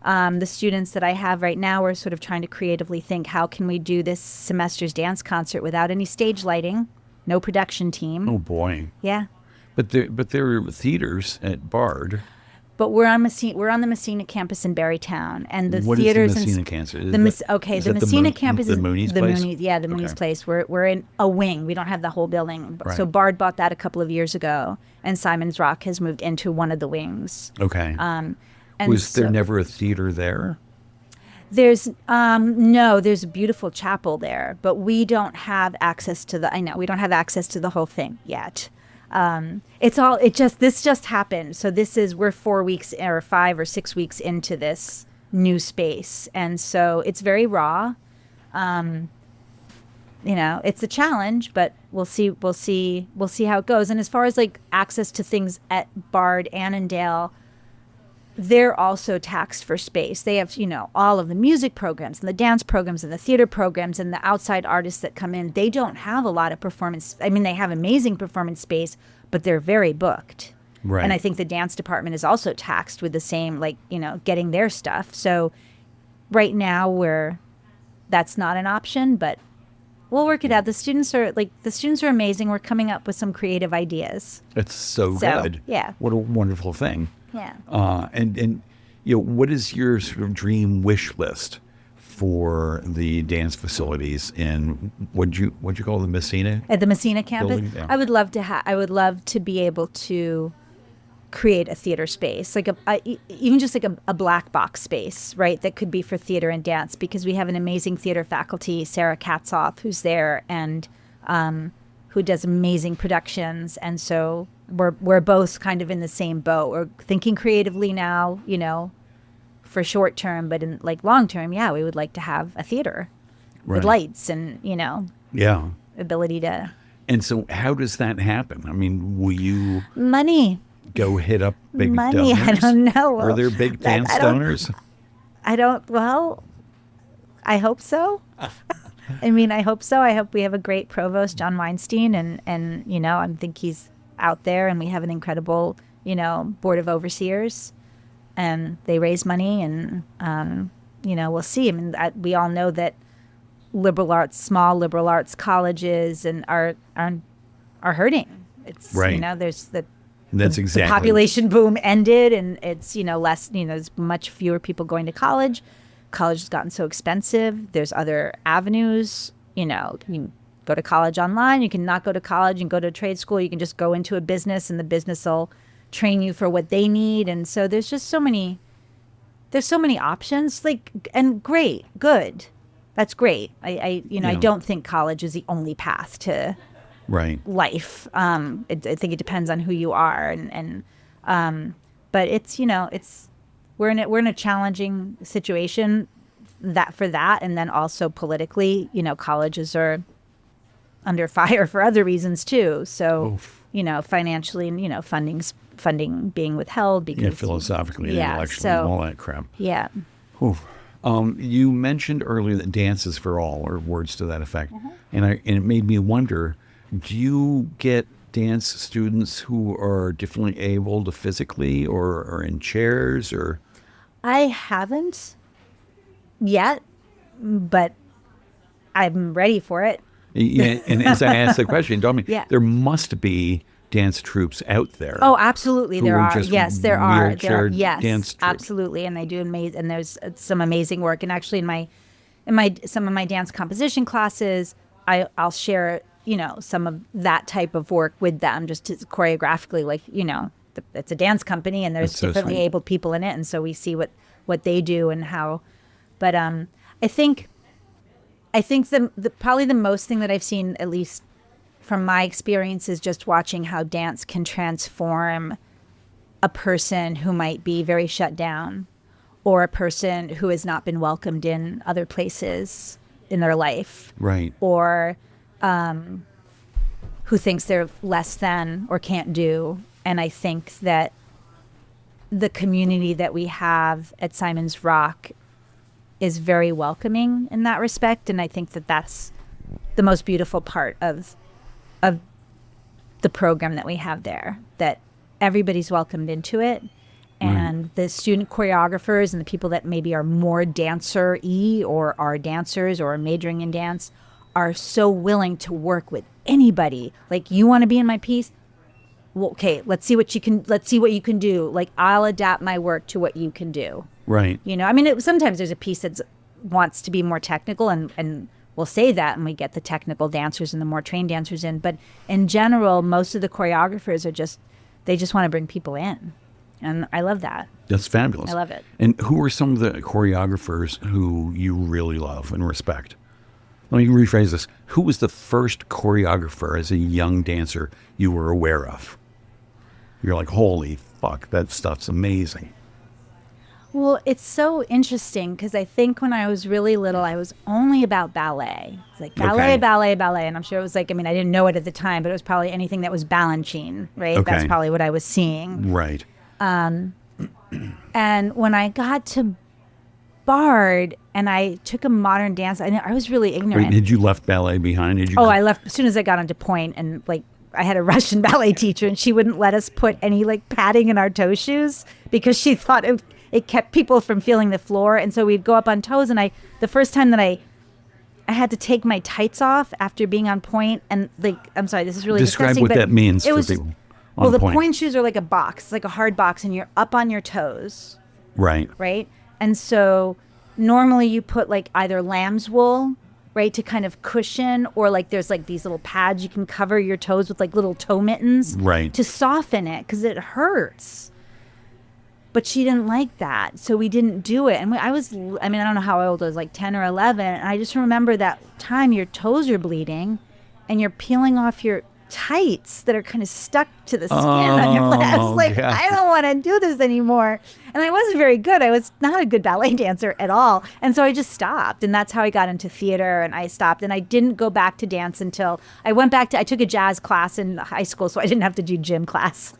the students that I have right now are sort of trying to creatively think, how can we do this semester's dance concert without any stage lighting, no production team. Oh, boy. Yeah. But there are theaters at Bard. But we're on the Messina campus in Barrytown, and the What theaters is the Messina in campus? the Messina campus the is Mooney's the place? Mooney's, the Mooney's Okay. place. We're in a wing. We don't have the whole building. Right. So Bard bought that a couple of years ago, and Simon's Rock has moved into one of the wings. Okay. And Was there so never a theater there? There's there's a beautiful chapel there, but we don't have access to we don't have access to the whole thing yet. This just happened. So we're 4 weeks or 5 or 6 weeks into this new space. And so it's very raw. It's a challenge, but we'll see how it goes. And as far as like access to things at Bard, Annandale, they're also taxed for space. They have, all of the music programs and the dance programs and the theater programs and the outside artists that come in. They don't have a lot of performance. They have amazing performance space, but they're very booked. Right. And I think the dance department is also taxed with the same, getting their stuff. So right now that's not an option, but we'll work it out. The students are amazing. We're coming up with some creative ideas. It's so good. Yeah. What a wonderful thing. Yeah. And what is your sort of dream wish list for the dance facilities in what'd you call the Messina? At the Messina campus, Building, yeah. I would love to I would love to be able to create a theater space, like even just like a black box space, right? That could be for theater and dance, because we have an amazing theater faculty, Sarah Katzoff, who's there and who does amazing productions. And so we're both kind of in the same boat. We're thinking creatively now, you know, for short term, but in like long term, yeah, we would like to have a theater with lights and, you know, Yeah. ability to. And so how does that happen? I mean, will you Money. go hit up big Money, donors? I don't know. Are there big dance donors? Well, I hope so. I mean, I hope so. I hope we have a great provost, John Weinstein, and you know, I think he's out there, and we have an incredible, you know, board of overseers, and they raise money, and you know, we'll see. I mean, we all know that small liberal arts colleges and are hurting. It's Right. you know, there's That's the exactly. population boom ended, and it's, you know, less, you know, there's much fewer people going to college. College has gotten so expensive. There's other avenues, you know, you can go to college online, you can not go to college, you can go to trade school, you can just go into a business and the business will train you for what they need. And so there's so many options, like, and good. That's great. I Yeah. don't think college is the only path to Right. life. I think it depends on who you are, but it's, you know, we're in a challenging situation and then also politically, you know, colleges are under fire for other reasons too. So, Oof. you know, financially, and, you know, funding being withheld because Yeah, philosophically and intellectually and all that crap. Yeah. Oof. You mentioned earlier that dance is for all, or words to that effect. And it made me wonder, do you get dance students who are differently able to physically or are in chairs or? I haven't yet, but I'm ready for it. Yeah, and as I asked the question, tell me, Yeah. there must be dance troops out there. Oh, absolutely, Who there are are. just Yes, there are. wheelchair Yes, dance troupe. absolutely, and they do amazing. And there's some amazing work. And actually, in some of my dance composition classes, I'll share, you know, some of that type of work with them, just to choreographically, like, you know, it's a dance company, and there's That's so differently sweet. abled people in it, and so we see what they do and how. But I think the probably the most thing that I've seen, at least from my experience, is just watching how dance can transform a person who might be very shut down, or a person who has not been welcomed in other places in their life, Right. or who thinks they're less than or can't do. And I think that the community that we have at Simon's Rock is very welcoming in that respect. And I think that that's the most beautiful part of the program that we have there, that everybody's welcomed into it. And the student choreographers and the people that maybe are more dancer-y or are dancers or are majoring in dance are so willing to work with anybody. Like, you want to be in my piece? Well, okay, let's see what you can do. Like, I'll adapt my work to what you can do. Right. You know, I mean, sometimes there's a piece that wants to be more technical, and we'll say that, and we get the technical dancers and the more trained dancers in. But in general, most of the choreographers they just want to bring people in. And I love that. That's fabulous. I love it. And who are some of the choreographers who you really love and respect? Let me rephrase this. Who was the first choreographer as a young dancer you were aware of? You're like, holy fuck, that stuff's amazing. Well, it's so interesting because I think when I was really little, I was only about ballet. It's like ballet, Okay. ballet, ballet. And I'm sure it was like, I mean, I didn't know it at the time, but it was probably anything that was Balanchine, right? Okay. That's probably what I was seeing. Right. And when I got to Bard and I took a modern dance, I was really ignorant. Wait, had you left ballet behind? Did you? Oh, I left as soon as I got onto Point, and like I had a Russian ballet teacher, and she wouldn't let us put any like padding in our toe shoes because she thought it kept people from feeling the floor. And so we'd go up on toes, and the first time that I had to take my tights off after being on Point, and like, I'm sorry, this is really Describe disgusting, what but that means it for was people just, on well, the Point. Point shoes are like a box, it's like a hard box, and you're up on your toes, Right. right? And so normally you put like either lamb's wool, right, to kind of cushion, or like there's like these little pads you can cover your toes with, like little toe mittens, Right. to soften it because it hurts. But she didn't like that, so we didn't do it. And I don't know how old I was, like 10 or 11. And I just remember that time your toes are bleeding and you're peeling off your tights that are kind of stuck to the skin on your leg. I was like, yeah. I don't want to do this anymore. And I wasn't very good. I was not a good ballet dancer at all. And so I just stopped. And that's how I got into theater, and I stopped. And I didn't go back to dance until I took a jazz class in high school, so I didn't have to do gym class.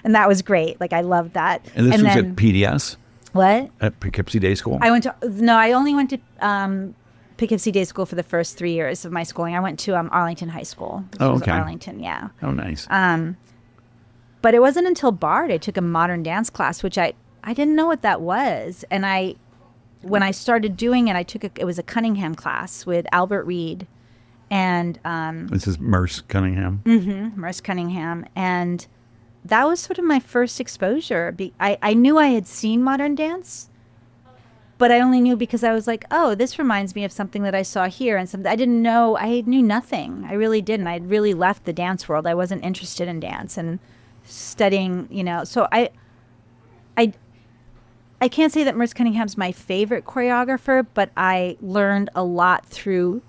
And that was great. Like, I loved that. And this was at PDS? What? At Poughkeepsie Day School? I only went to Poughkeepsie Day School for the first 3 years of my schooling. I went to Arlington High School. Oh, okay. Arlington, yeah. Oh, nice. But it wasn't until Bard I took a modern dance class, which I didn't know what that was. And when I started doing it, it was a Cunningham class with Albert Reed. And this is Merce Cunningham. Merce Cunningham. And that was sort of my first exposure. I knew I had seen modern dance, but I only knew because I was like, oh, this reminds me of something that I saw here. And something I didn't know. I knew nothing. I really didn't. I'd really left the dance world. I wasn't interested in dance and studying, So I can't say that Merce Cunningham's my favorite choreographer, but I learned a lot through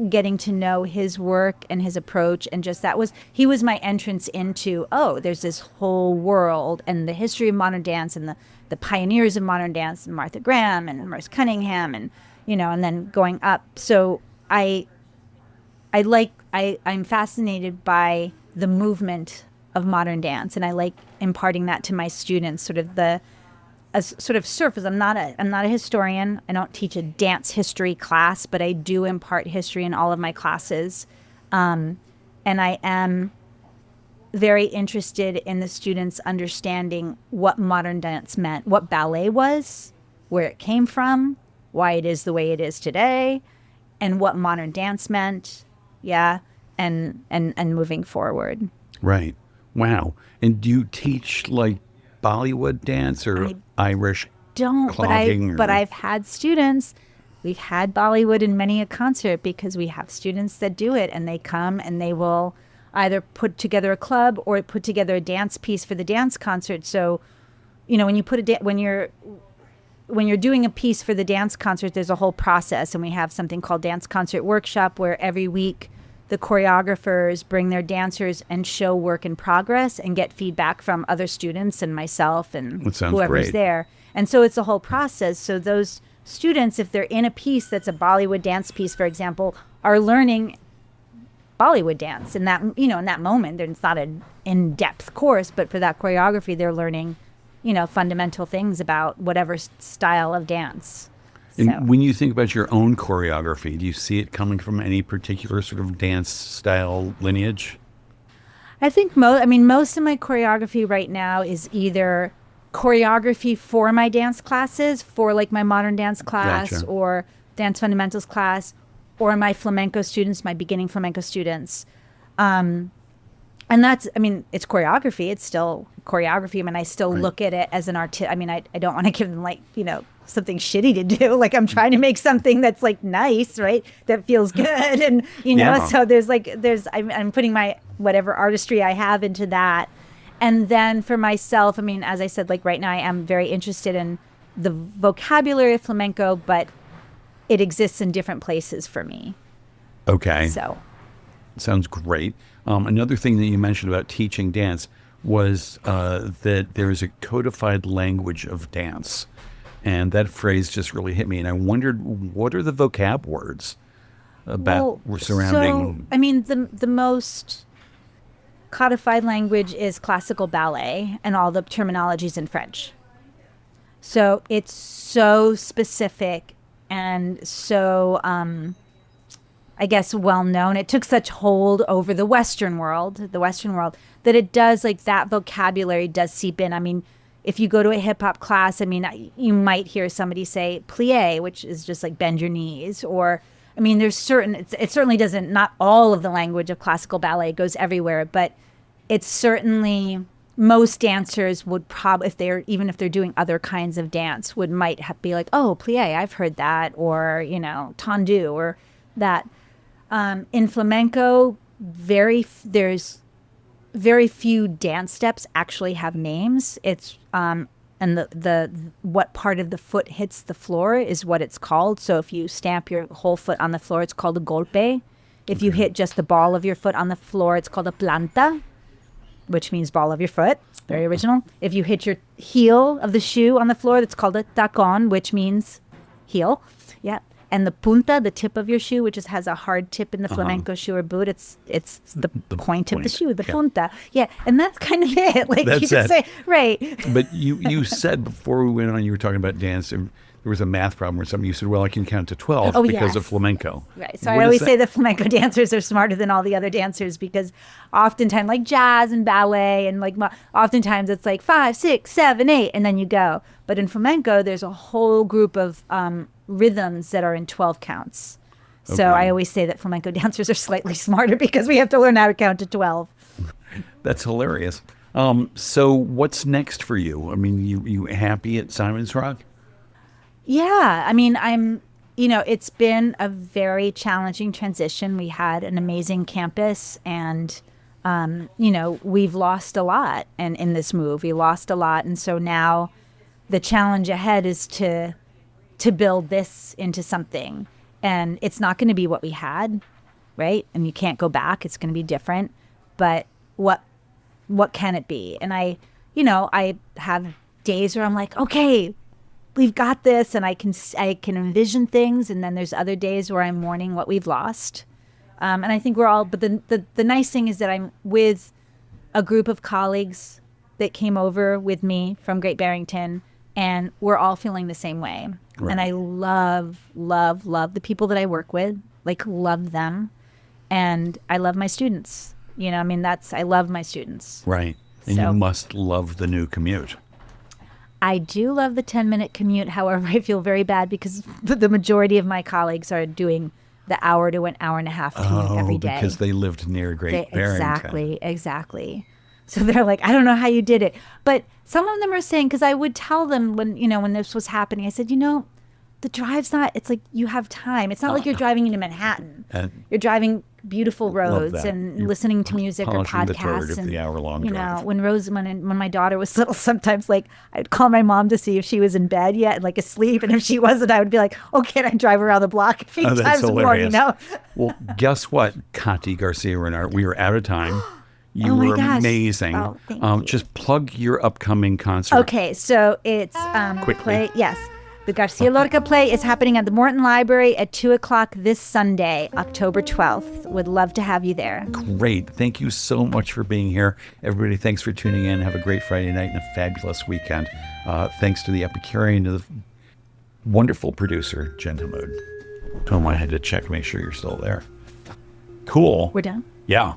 getting to know his work and his approach, and just he was my entrance into, there's this whole world and the history of modern dance and the pioneers of modern dance, and Martha Graham and Merce Cunningham, and and then going up. So I'm fascinated by the movement of modern dance, and I like imparting that to my students, sort of surface. I'm not a historian. I don't teach a dance history class, but I do impart history in all of my classes. And I am very interested in the students understanding what modern dance meant, what ballet was, where it came from, why it is the way it is today, and what modern dance meant. Yeah. And moving forward. Right. Wow. And do you teach like Bollywood dance or Irish clogging? But I've had students. We've had Bollywood in many a concert because we have students that do it, and they come and they will either put together a club or put together a dance piece for the dance concert. So, when you when you're doing a piece for the dance concert, there's a whole process, and we have something called Dance Concert Workshop, where every week the choreographers bring their dancers and show work in progress and get feedback from other students and myself and whoever's there. And so it's a whole process. So those students, if they're in a piece that's a Bollywood dance piece, for example, are learning Bollywood dance in that, in that moment. It's not an in-depth course, but for that choreography, they're learning, fundamental things about whatever style of dance. And when you think about your own choreography, do you see it coming from any particular sort of dance style lineage? I think most of my choreography right now is either choreography for my dance classes, for like my modern dance class, Gotcha. or dance fundamentals class, or my flamenco students, my beginning flamenco students. And that's, it's choreography. It's still choreography. I still look at it as an art. I don't want to give them something shitty to do. Like, I'm trying to make something that's like nice, right? That feels good. And, so I'm putting my whatever artistry I have into that. And then for myself, as I said, like right now I am very interested in the vocabulary of flamenco, but it exists in different places for me. Okay. So. Sounds great. Another thing that you mentioned about teaching dance was that there is a codified language of dance. And that phrase just really hit me. And I wondered, what are the vocab words surrounding? So, the most codified language is classical ballet, and all the terminologies in French. So it's so specific and so, I guess, well known. It took such hold over the Western world, that it does, like, that vocabulary does seep in. If you go to a hip hop class, you might hear somebody say plie, which is just like bend your knees, or, there's it certainly doesn't, not all of the language of classical ballet goes everywhere, but it's certainly most dancers would probably, if they're doing other kinds of dance, be like, oh, plie, I've heard that, or tendu, or that. In flamenco, there's very few dance steps actually have names. It's and the what part of the foot hits the floor is what it's called. So if you stamp your whole foot on the floor, it's called a golpe. If you hit just the ball of your foot on the floor, it's called a planta, which means ball of your foot. Very original. If you hit your heel of the shoe on the floor, that's called a tacon, which means heel. Yeah. And the punta, the tip of your shoe, which has a hard tip in the flamenco shoe or boot, it's the point of the shoe, the punta. Yeah, and that's kind of it. Like that's you could say, right. But you said before we went on, you were talking about dance, and there was a math problem or something. You said, well, I can count to 12 because of flamenco. Right. So I always say the flamenco dancers are smarter than all the other dancers, because oftentimes, like jazz and ballet, and like oftentimes it's like 5, 6, 7, 8, and then you go. But in flamenco, there's a whole group of rhythms that are in 12 counts. So I always say that flamenco dancers are slightly smarter because we have to learn how to count to 12. That's hilarious. So what's next for you? I mean, you happy at Simon's Rock? Yeah. I mean, it's been a very challenging transition. We had an amazing campus, and, we've lost a lot. And in this move, we lost a lot. And so now the challenge ahead is to build this into something. And it's not going to be what we had, right? And you can't go back. It's going to be different. But what can it be? And I have days where I'm like, okay, we've got this, and I can envision things. And then there's other days where I'm mourning what we've lost. And I think we're all, but the nice thing is that I'm with a group of colleagues that came over with me from Great Barrington, and we're all feeling the same way. Right. And I love the people that I work with, like love them. And I love my students. I love my students. Right. And you must love the new commute. I do love the 10-minute commute. However, I feel very bad because the majority of my colleagues are doing the hour to an hour and a half commute every day. Because they lived near Great Barrington. Exactly. So they're like, I don't know how you did it. But some of them are saying, because I would tell them when this was happening, I said, the drive's not, it's like you have time. It's not like you're driving into Manhattan. You're driving beautiful roads and listening to music or podcasts. And the hour-long drive. When my daughter was little, sometimes like I'd call my mom to see if she was in bed yet, like asleep. And if she wasn't, I would be like, oh, can I drive around the block a few times more, Well, guess what, Kati Garcia-Renart? We are out of time. You were amazing. Oh, thank you. Just plug your upcoming concert. Okay, so it's quickly. Yes. The Garcia Lorca play is happening at the Morton Library at 2:00 this Sunday, October 12th. Would love to have you there. Great. Thank you so much for being here. Everybody, thanks for tuning in. Have a great Friday night and a fabulous weekend. Thanks to the Epicurean, to the wonderful producer, Jen Hammoud. Told him I had to check, make sure you're still there. Cool. We're done? Yeah.